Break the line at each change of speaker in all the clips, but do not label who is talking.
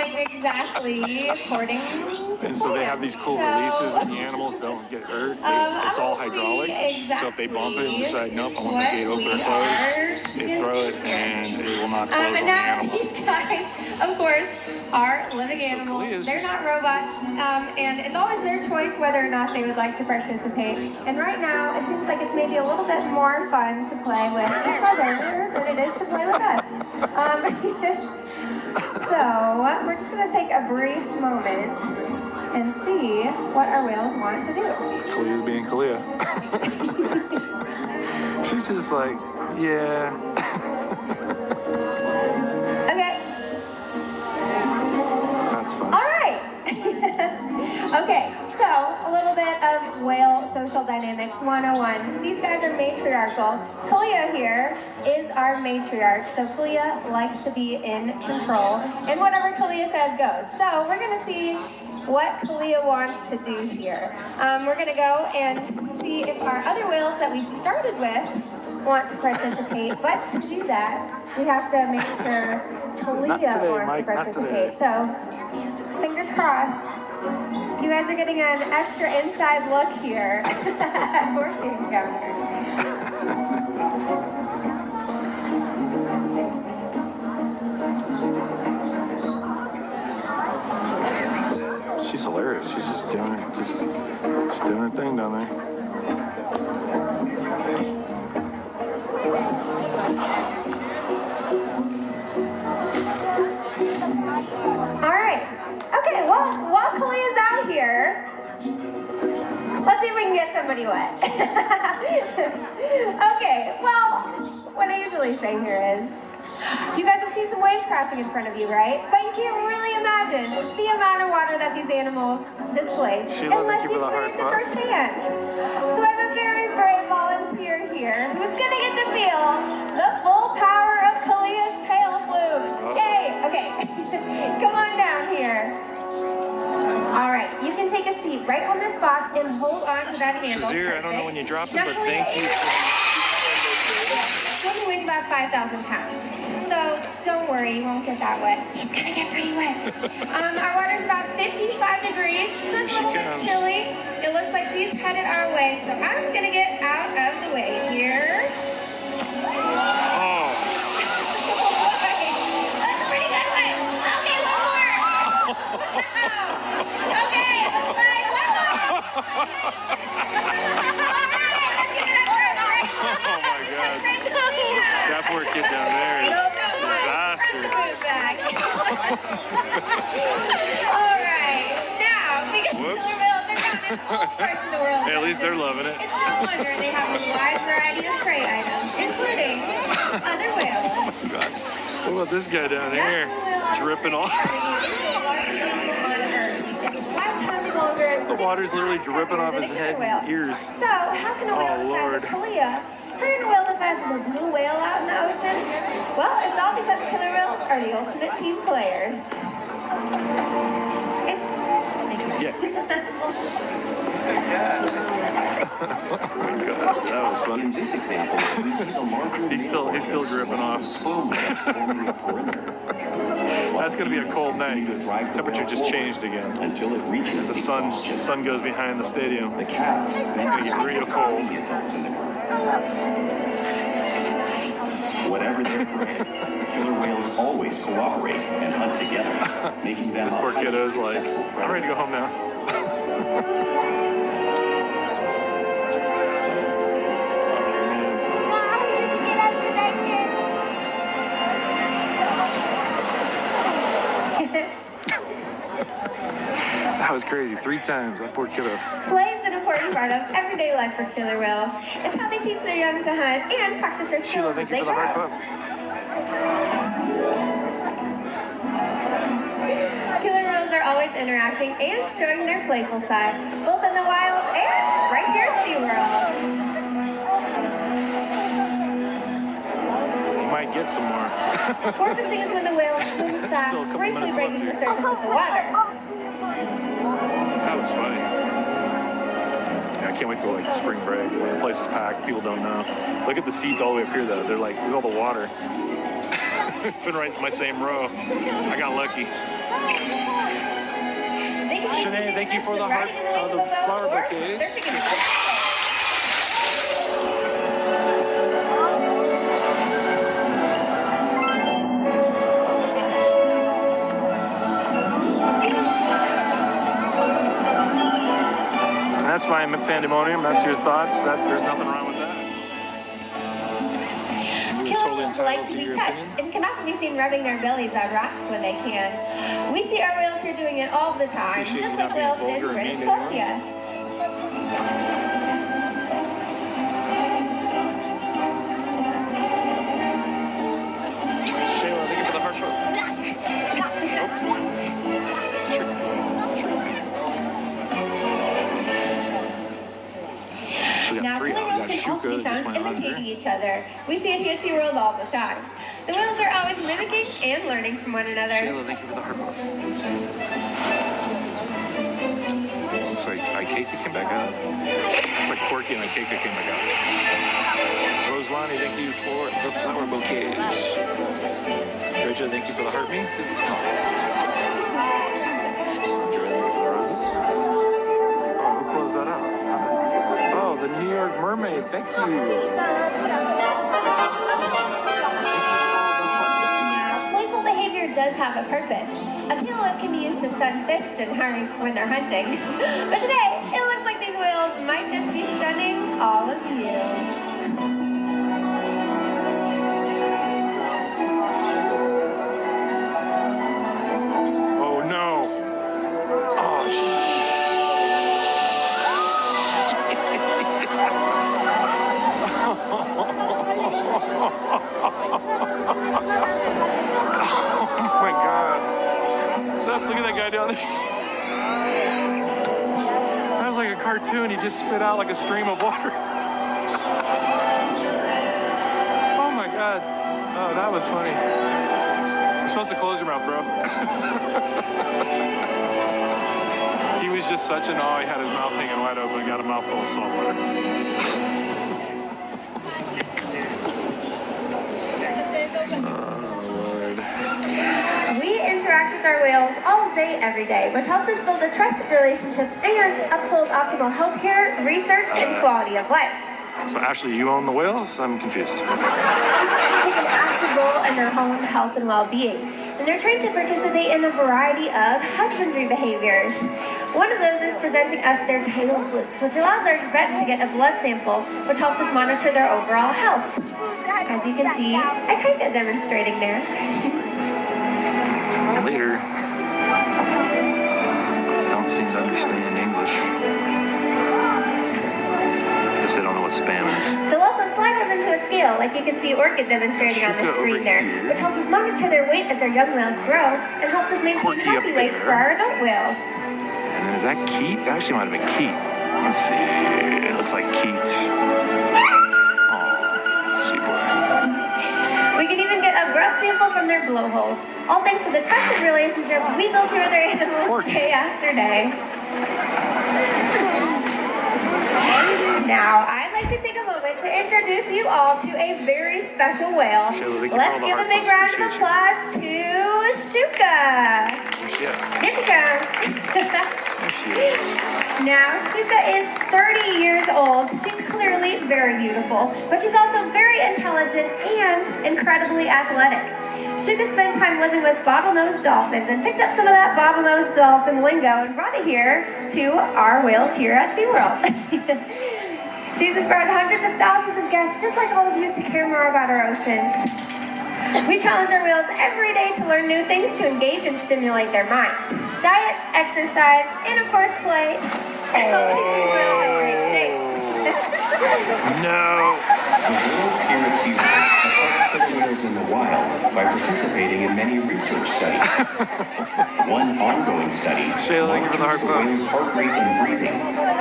going exactly according to
And so they have these cool releases, and the animals don't get hurt. It's all hydraulic. So if they bump it and decide, nope, I want the gate open or closed, they throw it, and it will not close on the animal.
These guys, of course, are living animals. They're not robots, and it's always their choice whether or not they would like to participate. And right now, it seems like it's maybe a little bit more fun to play with each other than it is to play with us. So we're just going to take a brief moment and see what our whales want to do.
Kalia's being Kalia. She's just like, yeah.
Okay.
That's fun.
All right. Okay, so a little bit of whale social dynamics 101. These guys are matriarchal. Kalia here is our matriarch, so Kalia likes to be in control, and whatever Kalia says goes. So we're going to see what Kalia wants to do here. We're going to go and see if our other whales that we started with want to participate, but to do that, we have to make sure Kalia wants to participate. So, fingers crossed. You guys are getting an extra inside look here at working encounter.
She's hilarious. She's just doing her thing down there.
All right. Okay, well, while Kalia's out here, let's see if we can get somebody wet. Okay, well, what I usually say here is, you guys have seen some waves crashing in front of you, right? But you can't really imagine the amount of water that these animals displace unless you experience it firsthand. So I have a very brave volunteer here who's gonna get to feel the full power of Kalia's tail flukes. Yay! Okay, come on down here. All right, you can take a seat right on this box and hold on to that handle.
Shazir, I don't know when you dropped it, but thank you.
He only weighs about 5,000 pounds. So don't worry, you won't get that wet. It's gonna get pretty wet. Our water's about 55 degrees, so it's a little bit chilly. It looks like she's headed our way, so I'm gonna get out of the way here.
Oh.
That's a pretty good one. Okay, one more. Okay, looks like one more.
Oh my God. That poor kid down there is disaster.
All right. Now, because killer whales are found in all parts of the world.
Hey, at least they're loving it.
It's no wonder they have a wide variety of prey items, including other whales.
Oh my God. What about this guy down here? Dripping off. The water's literally dripping off his head and ears.
So, how can a whale the size of Kalia turn a whale the size of a blue whale out in the ocean? Well, it's all because killer whales are the ultimate team players.
Yeah. Oh my God, that was funny.
In this example, we see the larger
he's still dripping off.
slowly forming a perimeter.
That's gonna be a cold night. The temperature just changed again.
Until it reaches
The sun goes behind the stadium.
The calves.
It's gonna get real cold.
Whatever their prey, killer whales always cooperate and hunt together, making them
This poor kiddo's like, I'm ready to go home now. That was crazy. 3 times. That poor kiddo.
Play is an important part of everyday life for killer whales. It's how they teach their young to hunt and practice their
Sheila,
skills
thank
as
you
they
for the hard
grow.
puff.
Killer whales are always interacting and showing their playful side, both in the wild and right here at Seaworld.
You might get some more.
Porpoising is when the whale swims
Still a
fast,
couple
briefly
minutes
breaking
left
the surface of the water.
That was funny. Yeah, I can't wait till like spring break. The place is packed. People don't know. Look at the seats all the way up here though. They're like, look at all the water. Fit right in my same row. I got lucky. Shanae, thank you for the heart, the flower bouquets. That's fine, Pandemonium. That's your thoughts. There's nothing wrong with that.
Killers like to be touched and can often be seen rubbing their bellies on rocks when they can. We see our whales here doing it all the time, just like whales in British Columbia.
Shayla, thank you for the heart shot.
Now, killer whales can also be found imitating each other. We see it here at Seaworld all the time. The whales are always mimicking and learning from one another.
Shayla, thank you for the heart buff. Looks like Ikeika came back out. Looks like Corky and Ikeika came back out. Roselani, thank you for the flower bouquets. Rachel, thank you for the heart me. Andrea, thank you for the roses. Oh, who closed that out? Oh, the New York Mermaid, thank you.
Playful behavior does have a purpose. A tail whip can be used to stun fish and harm when they're hunting. But today, it looks like these whales might just be stunning all of you.
Oh no. Oh Oh my God. Look at that guy down there. That was like a cartoon. He just spit out like a stream of water. Oh my God. Oh, that was funny. You're supposed to close your mouth, bro. He was just such an awe. He had his mouth hanging wide open and got a mouthful of salt water.
We interact with our whales all day, every day, which helps us build a trusted relationship and uphold optimal healthcare, research, and quality of life.
So Ashley, you own the whales? I'm confused.
They take an active role in their own health and well-being, and they're trained to participate in a variety of husbandry behaviors. One of those is presenting us their tail flukes, which allows our vets to get a blood sample, which helps us monitor their overall health. As you can see, I kind of demonstrating there.
Later. Don't seem to understand English. Guess they don't know what spam is.
They'll also slide them into a scale, like you can see Orchid demonstrating on the screen there, which helps us monitor their weight as our young whales grow and helps us maintain healthy weights for our adult whales.
And then is that Keat? That actually might have been Keat. Let's see. It looks like Keat.
We can even get a blood sample from their blowholes, all thanks to the trusted relationship we build here with our animals day after day. Now, I'd like to take a moment to introduce you all to a very special whale. Let's give a big round of applause to Shuka. Here she comes. Now, Shuka is 30 years old. She's clearly very beautiful, but she's also very intelligent and incredibly athletic. Shuka spent time living with bottlenose dolphins and picked up some of that bottlenose dolphin lingo and brought it here to our whales here at SeaWorld. She's inspired hundreds of thousands of guests, just like all of you, to care more about our oceans. We challenge our whales every day to learn new things to engage and stimulate their minds. Diet, exercise, and of course play.
No.
The whales here at SeaWorld help killer whales in the wild by participating in many research studies. One ongoing study monitors the whale's heart rate and breathing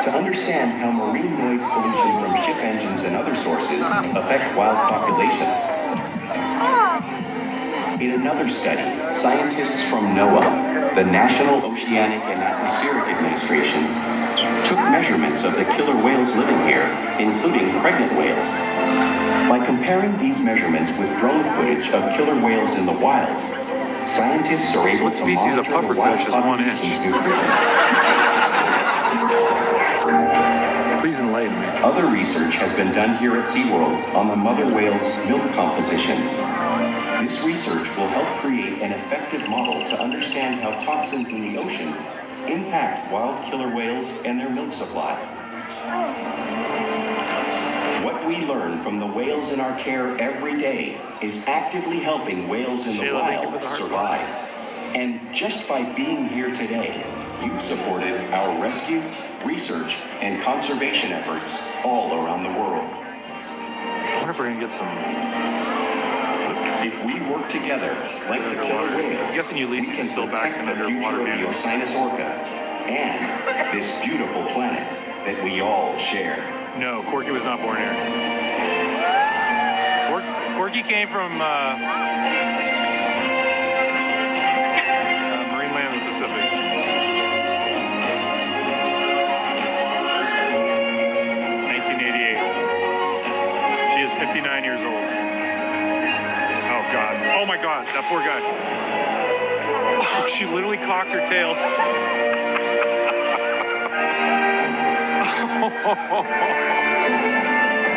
to understand how marine noise pollution from ship engines and other sources affect wild populations. In another study, scientists from NOAA, the National Oceanic and Atmospheric Administration, took measurements of the killer whales living here, including pregnant whales. By comparing these measurements with drone footage of killer whales in the wild, scientists are able
what
to
species of
monitor the wild
pufferfish is 1 inch?
population's nutrition.
Please enlighten me.
Other research has been done here at Seaworld on the mother whale's milk composition. This research will help create an effective model to understand how toxins in the ocean impact wild killer whales and their milk supply. What we learn from the whales in our care every day is actively helping whales in the
Shayla, thank you
wild
for the heart.
survive. And just by being here today, you've supported our rescue, research, and conservation efforts all around the world.
I wonder if we're gonna get some.
If we work together, like the killer whale,
I'm guessing Ulysses
we can
is still back
protect
in
the
underwater
future of the
view.
Osinus orca and this beautiful planet that we all share.
No, Corky was not born here. Corky came from marine land of the Pacific. She is 59 years old. Oh God. Oh my God, that poor guy. Oh, she literally cocked her tail.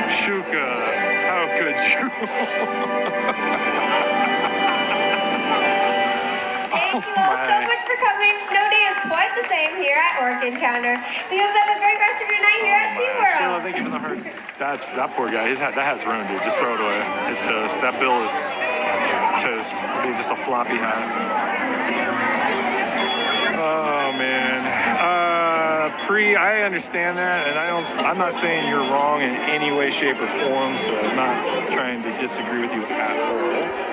Shuka, how could you?
Thank you all so much for coming. No day is quite the same here at Orc Encounter. We hope you have a great rest of your night here at
Sheila,
SeaWorld.
thank you for the heart. That poor guy. That hat's ruined, dude. Just throw it away. It's toast. That bill is toast. It'll be just a floppy hat. Oh man. I understand that, and I'm not saying you're wrong in any way, shape, or form. So I'm not trying to disagree with you at all.